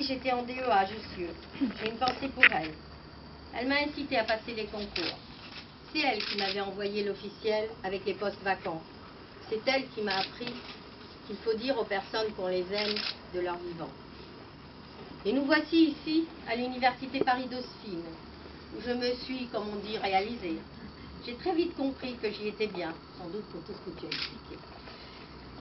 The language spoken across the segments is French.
j'étais en DEA à Jussieu. J'ai une pensée pour elle. Elle m'a incité à passer les concours. C'est elle qui m'avait envoyé l'officiel avec les postes vacants. C'est elle qui m'a appris qu'il faut dire aux personnes qu'on les aime de leur vivant. Et nous voici ici, à l'université Paris-Dauphine, où je me suis, comme on dit, réalisée. J'ai très vite compris que j'y étais bien, sans doute pour tout ce que tu as expliqué.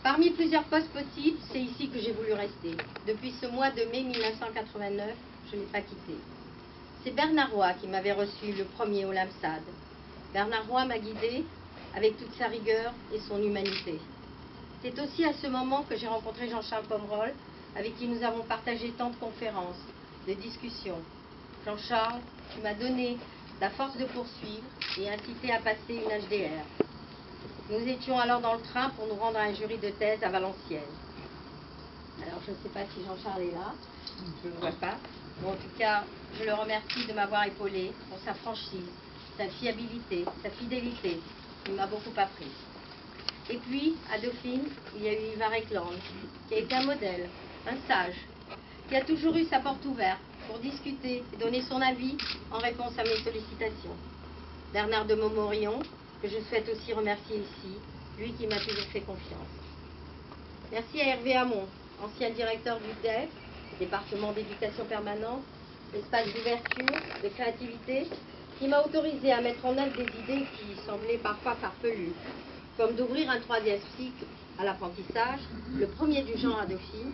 Parmi plusieurs postes possibles, c'est ici que j'ai voulu rester. Depuis ce mois de mai 1989, je n'ai pas quitté. C'est Bernard Roy qui m'avait reçu le premier au LAMSAD. Bernard Roy m'a guidée avec toute sa rigueur et son humanité. C'est aussi à ce moment que j'ai rencontré Jean-Charles Pomerol, avec qui nous avons partagé tant de conférences, de discussions. Jean-Charles, qui m'a donné la force de poursuivre et incité à passer une HDR. Nous étions alors dans le train pour nous rendre à un jury de thèse à Valenciennes. Alors je ne sais pas si Jean-Charles est là, je ne le vois pas. Bon, en tout cas, je le remercie de m'avoir épaulé pour sa franchise, sa fiabilité, sa fidélité. Il m'a beaucoup appris. Et puis, à Dauphine, il y a eu Ivar Ekland, qui a été un modèle, un sage, qui a toujours eu sa porte ouverte pour discuter et donner son avis en réponse à mes sollicitations. Bernard de Montmorillon, que je souhaite aussi remercier ici, lui qui m'a toujours fait confiance. Merci à Hervé Hamon, ancien directeur du DEF, département d'éducation permanente, espace d'ouverture, de créativité, qui m'a autorisé à mettre en œuvre des idées qui semblaient parfois farfelues, comme d'ouvrir un 3e cycle à l'apprentissage, le premier du genre à Dauphine,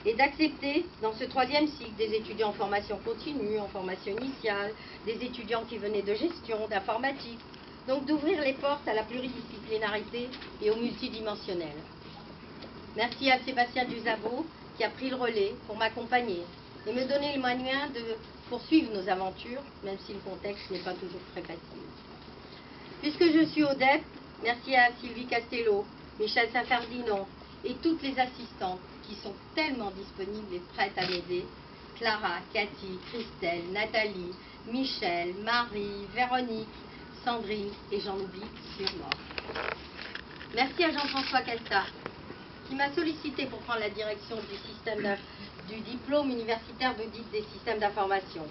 et d'accepter dans ce 3e cycle des étudiants en formation continue, en formation initiale, des étudiants qui venaient de gestion, d'informatique, donc d'ouvrir les portes à la pluridisciplinarité et au multidimensionnel. Merci à Sébastien Duzabo qui a pris le relais pour m'accompagner et me donner les moyens de poursuivre nos aventures, même si le contexte n'est pas toujours très facile. Puisque je suis au DEP, merci à Sylvie Castello, Michel Saint-Ferdinand et toutes les assistantes qui sont tellement disponibles et prêtes à m'aider. Clara, Cathy, Christelle, Nathalie, Michel, Marie, Véronique, Sandrine et j'en oublie sûrement. Merci à Jean-François Calta qui m'a sollicité pour prendre la direction du diplôme universitaire d'audit des systèmes d'information.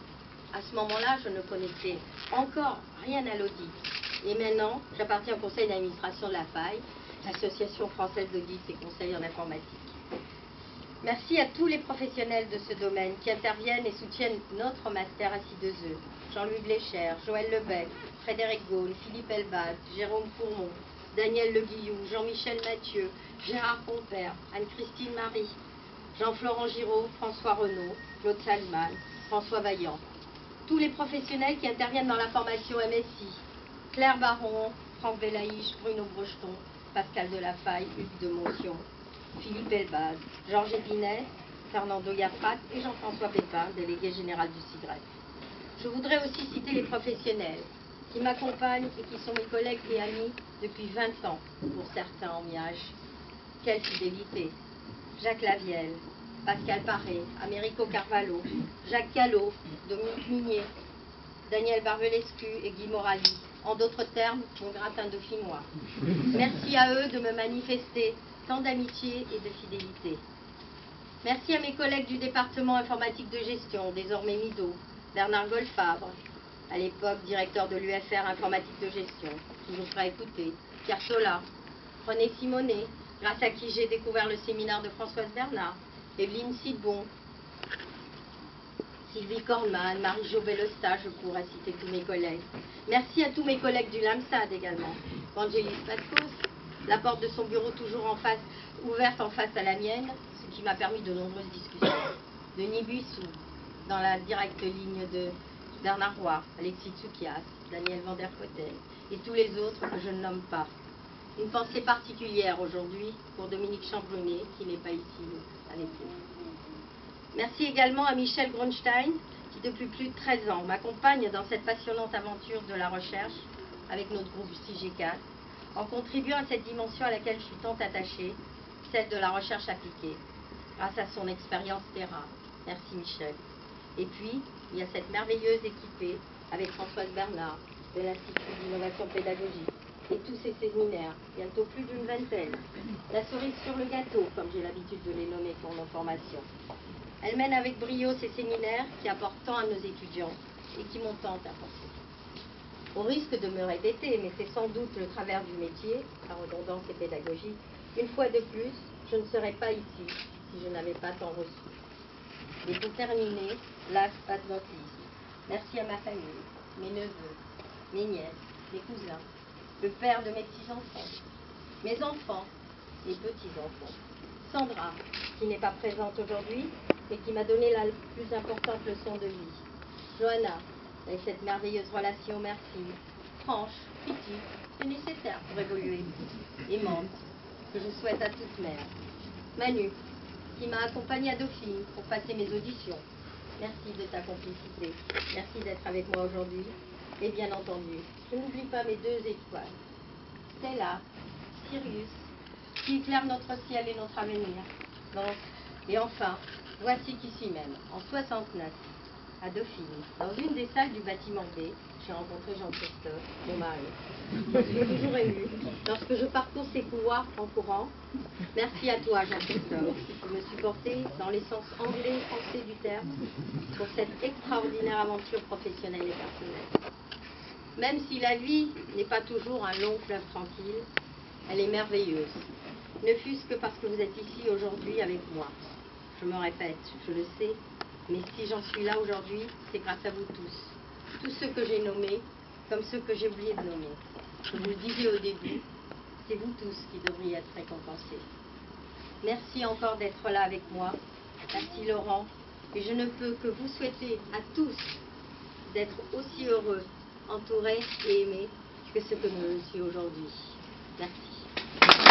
À ce moment-là, je ne connaissais encore rien à l'audit. Et maintenant, j'appartiens au conseil d'administration de la FAI, l'Association française d'audit et conseil en informatique. Merci à tous les professionnels de ce domaine qui interviennent et soutiennent notre master à Ci2E. Jean-Louis Blécher, Joël Lebec, Frédéric Gaune, Philippe Elbaz, Jérôme Courmont, Daniel Le Guillou, Jean-Michel Mathieu, Gérard Pompère, Anne-Christine Marie, Jean-Florent Giraud, François Renaud, Claude Salman, François Vaillant. Tous les professionnels qui interviennent dans la formation MSI, Claire Baron, Franck Belaïch, Bruno Brecheton, Pascal Delafaye, Hugues de Motion, Philippe Elbaz, Georges Épinay, Fernando Yafrat et Jean-François Pépin, délégué général du CIGREF. Je voudrais aussi citer les professionnels qui m'accompagnent et qui sont mes collègues et amis depuis 20 ans, pour certains en mi-âge. Quelle fidélité! Jacques Lavielle, Pascal Paré, Américo Carvalho, Jacques Callot, Dominique Minier, Daniel Barbelescu et Guy Morali. En d'autres termes, mon gratin dauphinois. Merci à eux de me manifester tant d'amitié et de fidélité. Merci à mes collègues du département informatique de gestion, désormais MIDO, Bernard Goldfabre, à l'époque directeur de l'UFR informatique de gestion, toujours prêt à écouter, Pierre Sola, René Simonet, grâce à qui j'ai découvert le séminaire de Françoise Bernard, Evelyne Sidbon, Sylvie Kornmann, Marie-Jo Bellosta, je pourrais citer tous mes collègues. Merci à tous mes collègues du LAMSAD également. Vangelis Pascos, la porte de son bureau toujours ouverte en face à la mienne, ce qui m'a permis de nombreuses discussions. Denis Buissou, dans la directe ligne de Bernard Roy, Alexis Tsoukias, Daniel Van der Potel et tous les autres que je ne nomme pas. Une pensée particulière aujourd'hui pour Dominique Chambrunet, qui n'est pas ici avec nous. Merci également à Michel Grunstein, qui depuis plus de 13 ans m'accompagne dans cette passionnante aventure de la recherche avec notre groupe CIG4, en contribuant à cette dimension à laquelle je suis tant attachée, celle de la recherche appliquée, grâce à son expérience terrain. Merci Michel. Et puis, il y a cette merveilleuse équipée avec Françoise Bernard de l'Institut d'innovation pédagogique et tous ces séminaires, bientôt plus d'une vingtaine. La cerise sur le gâteau, comme j'ai l'habitude de les nommer pour nos formations. Elle mène avec brio ces séminaires qui apportent tant à nos étudiants et qui m'ont tant apporté. Au risque de me répéter, mais c'est sans doute le travers du métier, la redondance et pédagogie, une fois de plus, je ne serais pas ici si je n'avais pas tant reçu. Et pour terminer, last but not least, merci à ma famille, mes neveux, mes nièces, mes cousins, le père de mes petits-enfants, mes enfants et petits-enfants. Sandra, qui n'est pas présente aujourd'hui, mais qui m'a donné la plus importante leçon de vie. Johanna, avec cette merveilleuse relation, merci. Franche, critique, c'est nécessaire pour évoluer. Aimante, que je souhaite à toute mère. Manu, qui m'a accompagnée à Dauphine pour passer mes auditions. Merci de ta complicité. Merci d'être avec moi aujourd'hui. Et bien entendu, je n'oublie pas mes 2 étoiles. Stella, Sirius, qui éclaire notre ciel et notre avenir. Et enfin, voici qu'ici même, en 69, à Dauphine, dans une des salles du bâtiment B, j'ai rencontré Jean-Christophe, mon mari. Je suis toujours émue lorsque je parcours ces couloirs en courant. Merci à toi, Jean-Christophe, de me supporter dans les sens anglais et français du terme pour cette extraordinaire aventure professionnelle et personnelle. Même si la vie n'est pas toujours un long fleuve tranquille, elle est merveilleuse. Ne fût-ce que parce que vous êtes ici aujourd'hui avec moi. Je me répète, je le sais, mais si j'en suis là aujourd'hui, c'est grâce à vous tous. Tous ceux que j'ai nommés, comme ceux que j'ai oublié de nommer. Je vous le disais au début, c'est vous tous qui devriez être récompensés. Merci encore d'être là avec moi. Merci Laurent. Et je ne peux que vous souhaiter à tous d'être aussi heureux, entourés et aimés que ce que je suis aujourd'hui. Merci.